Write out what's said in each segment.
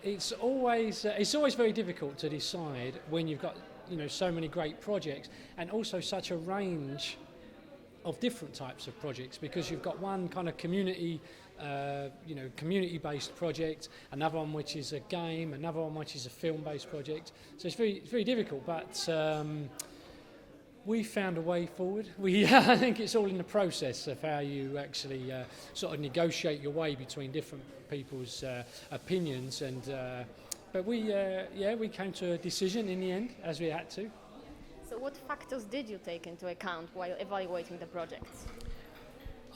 it's always very difficult to decide when you've got so many great projects and also such a range of different types of projects, because you've got one kind of community-based project, another one which is a game, another one which is a film-based project. So it's very difficult, but we found a way forward. I think it's all in the process of how you actually sort of negotiate your way between different people's opinions, and but we came to a decision in the end, as we had to. So what factors did you take into account while evaluating the projects?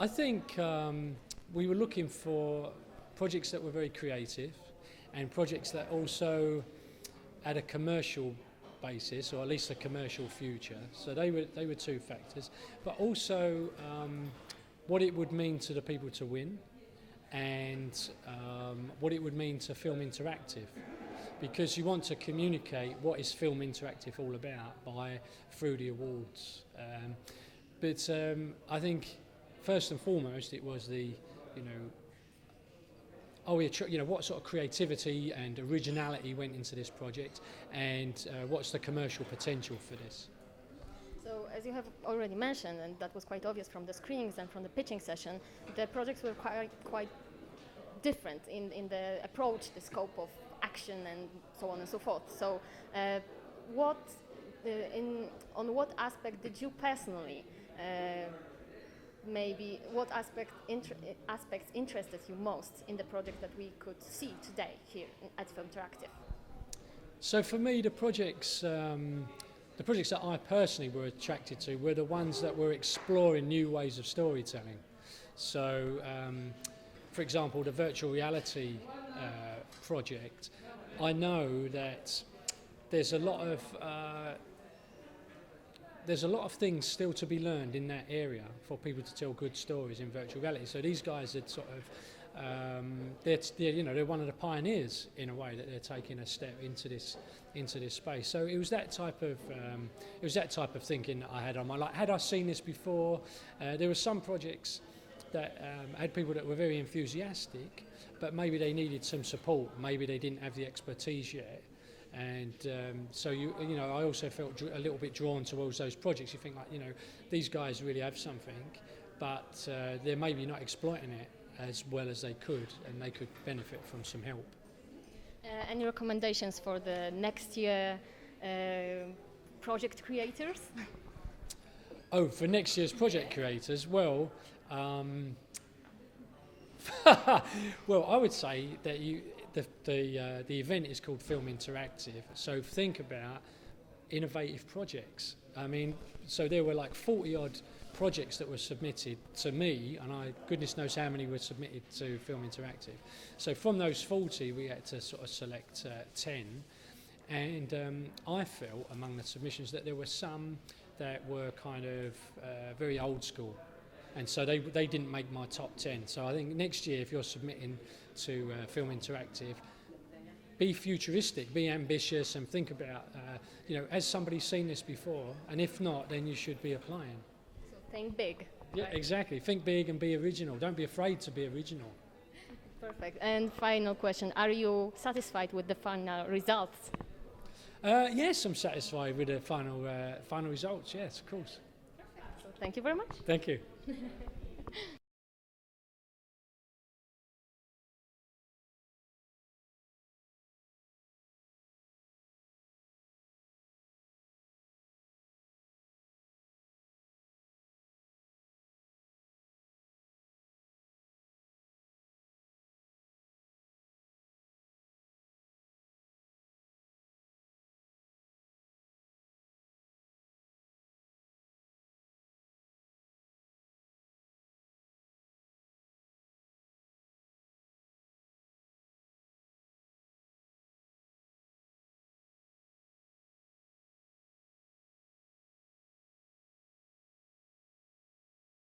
I think we were looking for projects that were very creative and projects that also had a commercial basis, or at least a commercial future. So they were two factors, but also what it would mean to the people to win, and what it would mean to Filmteractive, because you want to communicate what is Filmteractive all about through the awards. But I think first and foremost it was what sort of creativity and originality went into this project, and what's the commercial potential for this. So, as you have already mentioned, and that was quite obvious from the screenings and from the pitching session, the projects were quite different in the approach, the scope of action, and so on and so forth. So, on what aspect did you personally what aspects interested you most in the project that we could see today here at Filmteractive? So for me, the projects that I personally were attracted to were the ones that were exploring new ways of storytelling. So, for example, the virtual reality project, I know that there's a lot of things still to be learned in that area for people to tell good stories in virtual reality. So these guys are sort of they're one of the pioneers in a way, that they're taking a step into this space. So it was that type of thinking that I had on my life. Had I seen this before? There were some projects that had people that were very enthusiastic, but maybe they needed some support. Maybe they didn't have the expertise yet. And so I also felt a little bit drawn towards those projects. You think these guys really have something, but they're maybe not exploiting it as well as they could, and they could benefit from some help. Any recommendations for the next year project creators? Oh, for next year's project creators, well, well, I would say that the event is called Filmteractive, so think about innovative projects. I mean, so there were like 40 odd projects that were submitted to me, and goodness knows how many were submitted to Filmteractive. So from those 40 we had to sort of select 10, and I felt among the submissions that there were some that were kind of very old school, and so they didn't make my top 10. So I think next year, if you're submitting to Filmteractive, be futuristic, be ambitious, and think about, has somebody seen this before? And if not, then you should be applying. So think big. Yeah, right? Exactly. Think big and be original. Don't be afraid to be original. Perfect. And final question, are you satisfied with the final results? Yes, I'm satisfied with the final results. Yes, of course. So thank you very much. Thank you.